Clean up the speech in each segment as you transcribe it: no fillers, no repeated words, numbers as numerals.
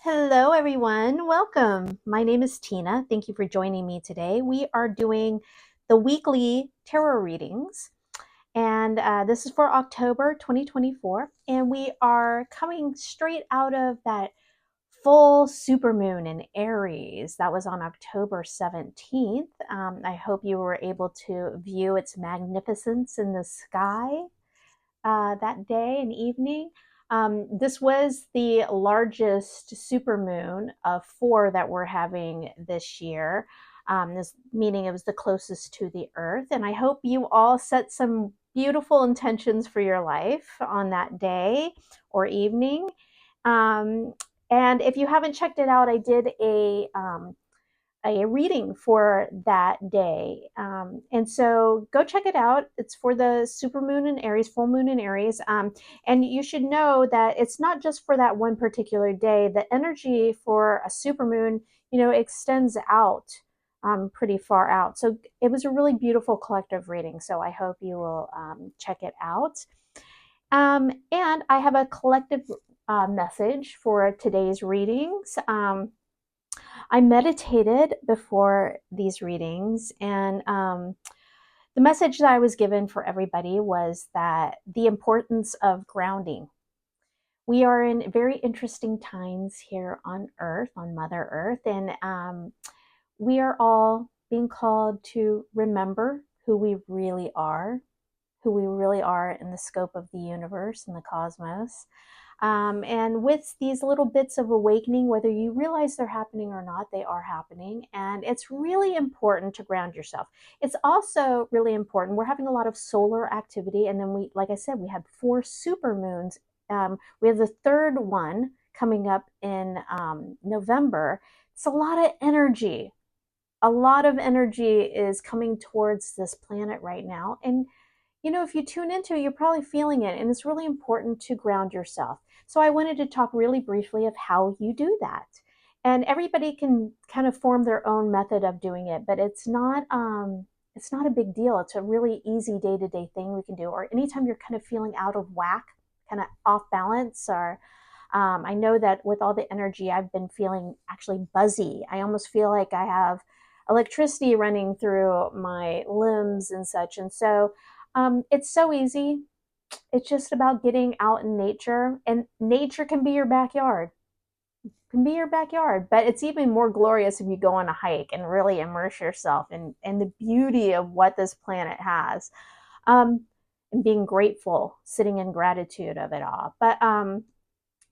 Hello, everyone. Welcome. My name is Tina. Thank you for joining me today. We are doing the weekly tarot readings, and this is for October 2024. And we are coming straight out of that full supermoon in Aries that was on October 17th. I hope you were able to view its magnificence in the sky that day and evening. This was the largest supermoon of four that we're having this year. This meaning it was the closest to the Earth. And I hope you all set some beautiful intentions for your life on that day or evening. Um, and if you haven't checked it out, I did a reading for that day. And so go check it out. It's for the supermoon in Aries, full moon in Aries. And you should know that it's not just for that one particular day. The energy for a supermoon, extends out pretty far out. So it was a really beautiful collective reading. So I hope you will check it out. And I have a collective message for today's readings. I meditated before these readings, and the message that I was given for everybody was that the importance of grounding. We are in very interesting times here on Earth, on Mother Earth, and we are all being called to remember who we really are, in the scope of the universe and the cosmos. And with these little bits of awakening, whether you realize they're happening or not, they are happening. And it's really important to ground yourself. It's also really important. We're having a lot of solar activity. And then like I said, we had 4 super moons. We have the third one coming up in November. It's a lot of energy. A lot of energy is coming towards this planet right now. And if you tune into it, you're probably feeling it. And it's really important to ground yourself. So I wanted to talk really briefly of how you do that. And everybody can kind of form their own method of doing it, but it's not a big deal. It's a really easy day-to-day thing we can do. Or anytime you're kind of feeling out of whack, kind of off balance, or I know that with all the energy, I've been feeling actually buzzy. I almost feel like I have electricity running through my limbs and such. And so it's so easy. It's just about getting out in nature, and nature can be your backyard. But it's even more glorious if you go on a hike and really immerse yourself in the beauty of what this planet has, and being grateful, sitting in gratitude of it all. But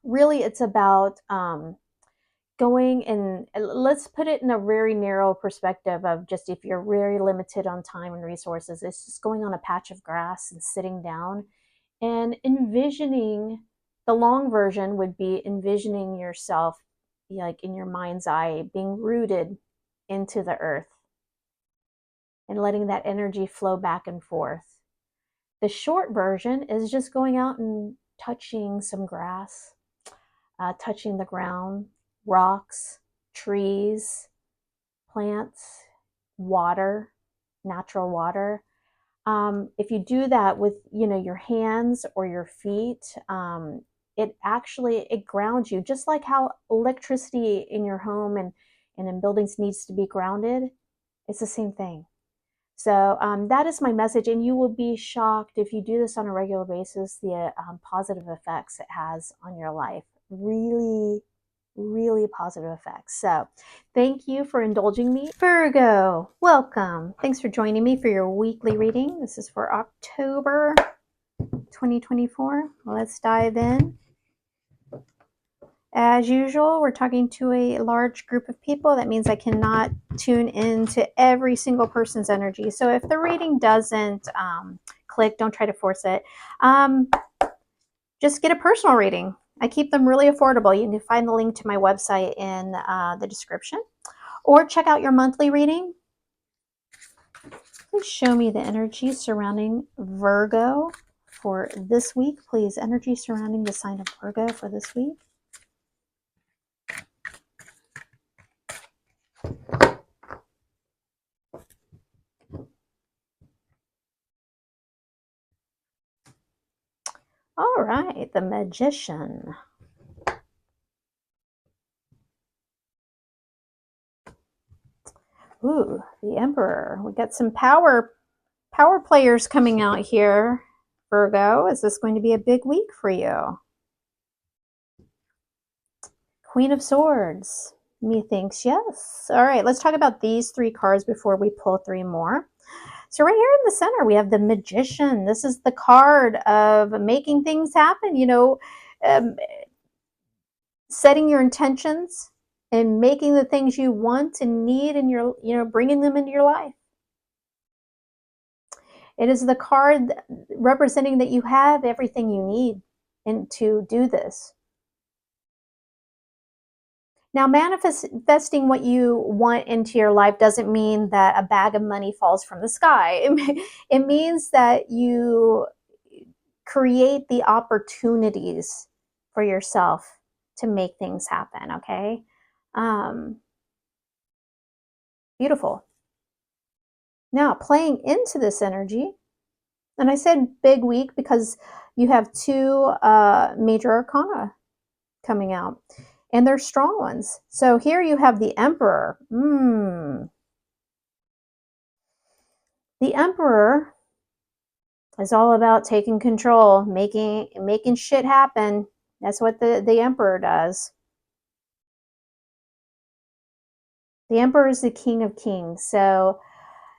really, it's about going, and let's put it in a very narrow perspective of just if you're very limited on time and resources, it's just going on a patch of grass and sitting down and envisioning. The long version would be envisioning yourself, like in your mind's eye, being rooted into the earth and letting that energy flow back and forth. The short version is just going out and touching some grass, touching the ground, rocks, trees, plants, water, natural water. If you do that with your hands or your feet, it grounds you, just like how electricity in your home and in buildings needs to be grounded. It's the same thing. So that is my message, and you will be shocked if you do this on a regular basis, the positive effects it has on your life. Really, really positive effects. So thank you for indulging me. Virgo, welcome. Thanks for joining me for your weekly reading. This is for October 2024. Let's dive in. As usual, we're talking to a large group of people. That means I cannot tune into every single person's energy. So if the reading doesn't click, don't try to force it. Just get a personal reading. I keep them really affordable. You can find the link to my website in the description. Or check out your monthly reading. Please show me the energy surrounding Virgo for this week. Please, energy surrounding the sign of Virgo for this week. All right, the Magician. Ooh, the Emperor. We got some power players coming out here. Virgo, is this going to be a big week for you? Queen of Swords. Methinks yes. All right, let's talk about these three cards before we pull three more. So right here in the center, we have the Magician. This is the card of making things happen, um, setting your intentions and making the things you want and need in your, bringing them into your life. It is the card representing that you have everything you need and to do this. Now, manifesting what you want into your life doesn't mean that a bag of money falls from the sky. It means that you create the opportunities for yourself to make things happen, okay? Beautiful. Now, playing into this energy, and I said big week because you have two major arcana coming out, and they're strong ones. So here you have the Emperor. The Emperor is all about taking control, making shit happen. That's what the Emperor does. The Emperor is the king of kings. So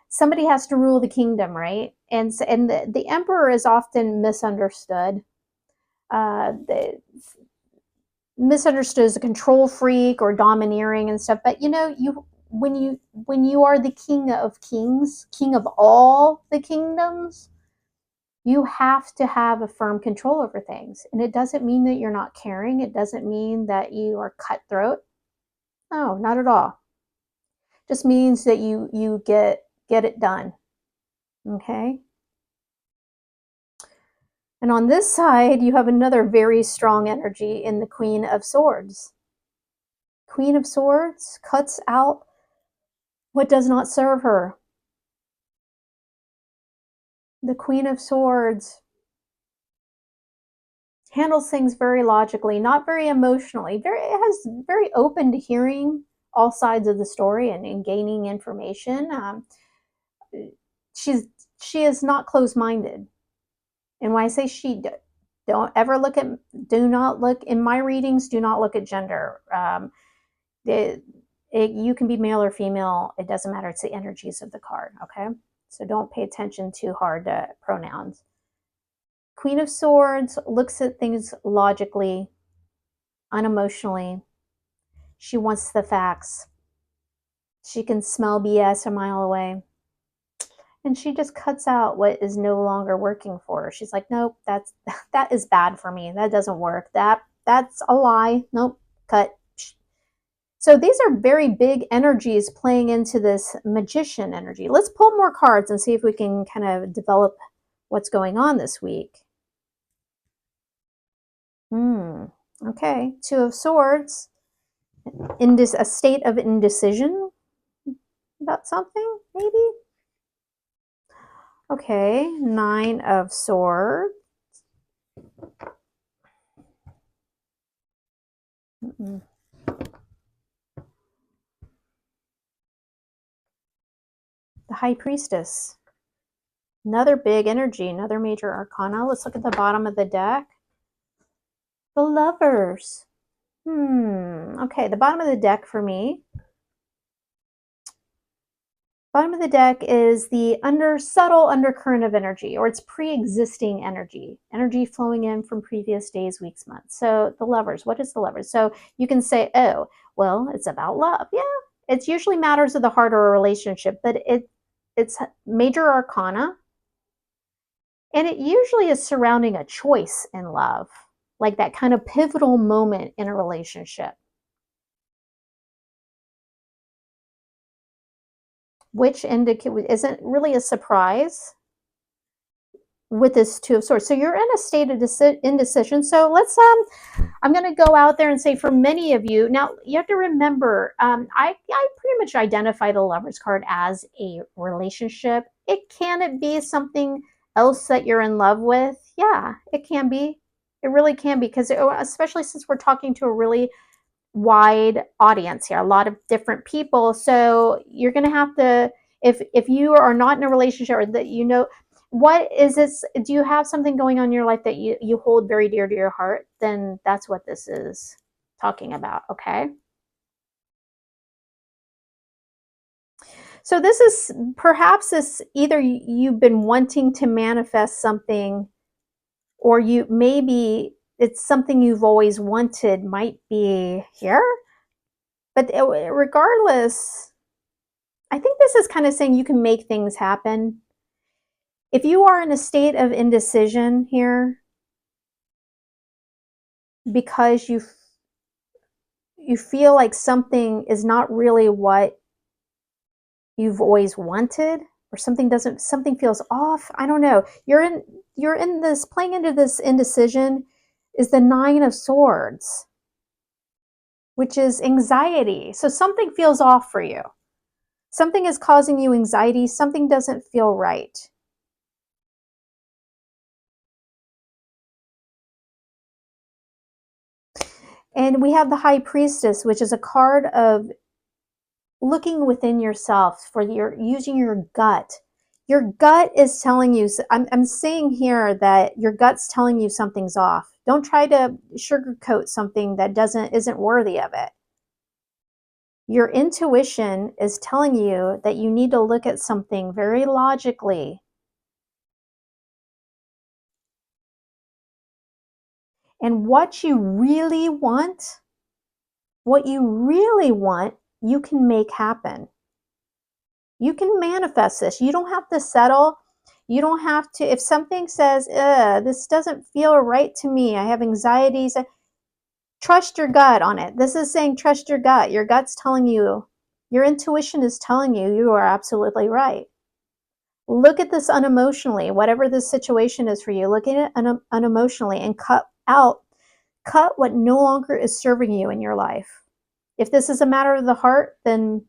somebody has to rule the kingdom, right? And the Emperor is often misunderstood. Misunderstood as a control freak or domineering and stuff. But when you are the king of kings, king of all the kingdoms, you have to have a firm control over things. And it doesn't mean that you're not caring. It doesn't mean that you are cutthroat. No, not at all. It just means that you get it done. Okay? And on this side, you have another very strong energy in the Queen of Swords. Queen of Swords cuts out what does not serve her. The Queen of Swords handles things very logically, not very emotionally. Very open to hearing all sides of the story and gaining information. She is not closed-minded. And when I say she, do not look in my readings. Do not look at gender. You can be male or female. It doesn't matter. It's the energies of the card. Okay, so don't pay attention too hard to pronouns. Queen of Swords looks at things logically, unemotionally. She wants the facts. She can smell BS a mile away. And she just cuts out what is no longer working for her. She's like, nope, that is bad for me. That doesn't work. That's a lie. Nope, cut. So these are very big energies playing into this Magician energy. Let's pull more cards and see if we can kind of develop what's going on this week. Okay, Two of Swords. A state of indecision about something, maybe? Okay, Nine of Swords. The High Priestess. Another big energy, another major arcana. Let's look at the bottom of the deck. The Lovers. Okay, the bottom of the deck for me. Bottom of the deck is the subtle undercurrent of energy, or it's pre-existing energy flowing in from previous days, weeks, months. So the Lovers, what is the Lovers? So you can say, oh, well, it's about love. Yeah, it's usually matters of the heart or a relationship, but it's major arcana, and it usually is surrounding a choice in love, like that kind of pivotal moment in a relationship. Which isn't really a surprise with this Two of Swords. So you're in a state of indecision. So let's, I'm going to go out there and say for many of you, now you have to remember, I pretty much identify the Lovers card as a relationship. Can it be something else that you're in love with? Yeah, it can be. It really can be, because especially since we're talking to a really wide audience here, a lot of different people. So you're going to have to, if you are not in a relationship, or that you know, what is this? Do you have something going on in your life that you hold very dear to your heart? Then that's what this is talking about. Okay. So this is perhaps this either you've been wanting to manifest something, or you maybe it's something you've always wanted might be here. But regardless, I think this is kind of saying you can make things happen. If you are in a state of indecision here because you feel like something is not really what you've always wanted, or something feels off, I don't know. You're in this, playing into this indecision is the 9 of Swords, which is anxiety. So something feels off for you. Something is causing you anxiety, something doesn't feel right. And we have the High Priestess, which is a card of looking within yourself, for your using your gut. Your gut is telling you, I'm seeing here that your gut's telling you something's off. Don't try to sugarcoat something that isn't worthy of it. Your intuition is telling you that you need to look at something very logically. And what you really want, you can make happen. You can manifest this. You don't have to settle. You don't have to, if something says, this doesn't feel right to me, I have anxieties, trust your gut on it. This is saying trust your gut. Your gut's telling you, your intuition is telling you, you are absolutely right. Look at this unemotionally, whatever this situation is for you, look at it unemotionally and cut what no longer is serving you in your life. If this is a matter of the heart, then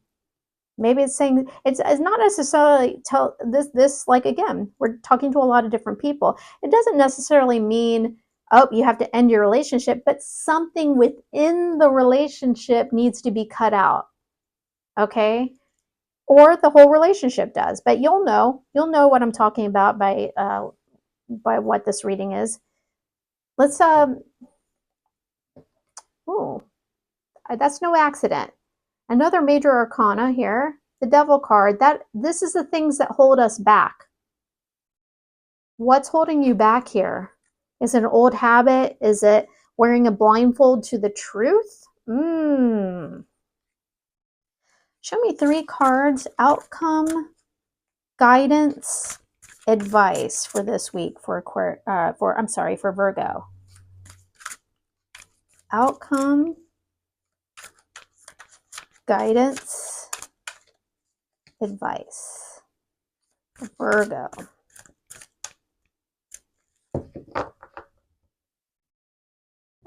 maybe it's saying it's not necessarily tell this like, again, we're talking to a lot of different people. It doesn't necessarily mean, oh, you have to end your relationship, but something within the relationship needs to be cut out. Okay? Or the whole relationship does. But you'll know what I'm talking about by what this reading is. Let's oh, that's no accident. Another major arcana here, the Devil card. That this is the things that hold us back. What's holding you back here? Is it an old habit? Is it wearing a blindfold to the truth? Show me 3 cards. Outcome, guidance, advice for this week for Virgo. Outcome, guidance, advice. Virgo.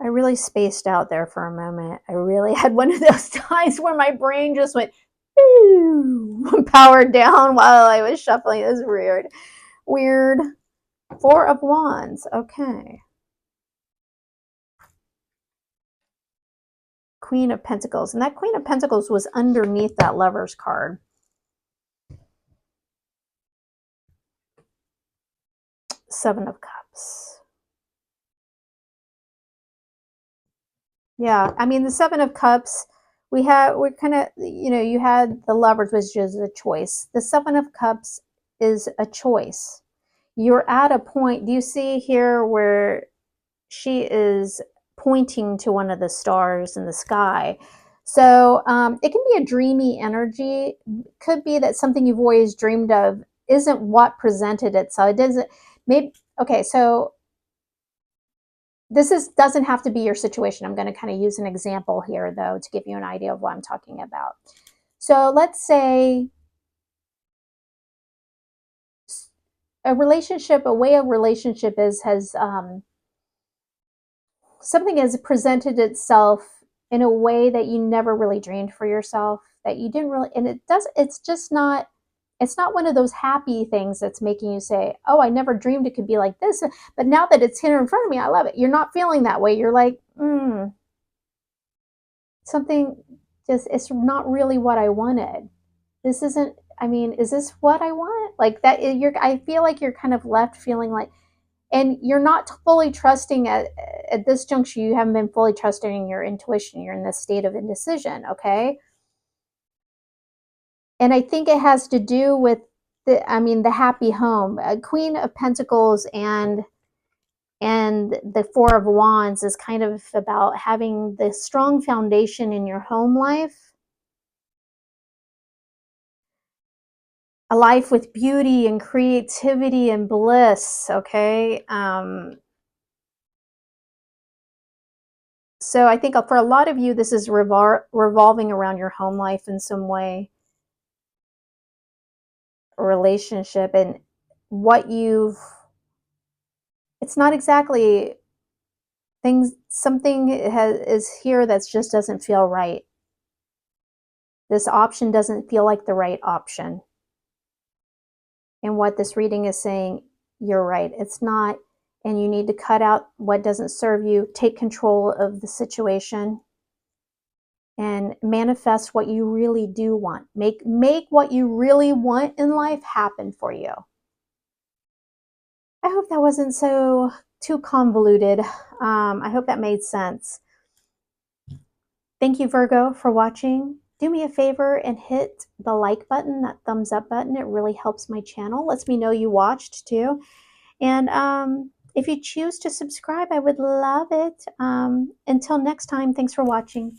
I really spaced out there for a moment. I really had one of those times where my brain just went powered down while I was shuffling. It was weird. Weird. 4 of Wands. Okay. Queen of Pentacles. And that Queen of Pentacles was underneath that Lover's card. Seven of Cups. Yeah, I mean, the Seven of Cups, we kind of, you had the Lovers, which is a choice. The Seven of Cups is a choice. You're at a point, do you see here where she is pointing to one of the stars in the sky? So it can be a dreamy energy. Could be that something you've always dreamed of isn't what presented itself. It doesn't, maybe, okay, so this doesn't have to be your situation. I'm going to kind of use an example here, though, to give you an idea of what I'm talking about. So let's say a way a relationship has something has presented itself in a way that you never really dreamed for yourself, that you didn't really, and it's not one of those happy things that's making you say, oh, I never dreamed it could be like this, but now that it's here in front of me, I love it. You're not feeling that way. You're like, something just, it's not really what I wanted. This isn't, I mean, is this what I want? Like that, you're, I feel like you're kind of left feeling like, and you're not fully trusting at this juncture, you haven't been fully trusting in your intuition. You're in this state of indecision, okay? And I think it has to do with the, I mean, the happy home. Queen of Pentacles and the Four of Wands is kind of about having the strong foundation in your home life, a life with beauty and creativity and bliss, okay? So I think for a lot of you, this is revolving around your home life in some way, a relationship, and what you've, it's not exactly things, something is here that just doesn't feel right. This option doesn't feel like the right option. And what this reading is saying, you're right, it's not, and you need to cut out what doesn't serve you, take control of the situation, and manifest what you really do want. Make what you really want in life happen for you. I hope that wasn't so too convoluted. I hope that made sense. Thank you, Virgo, for watching. Do me a favor and hit the like button, that thumbs up button. It really helps my channel. Lets me know you watched too. And if you choose to subscribe, I would love it. Until next time, thanks for watching.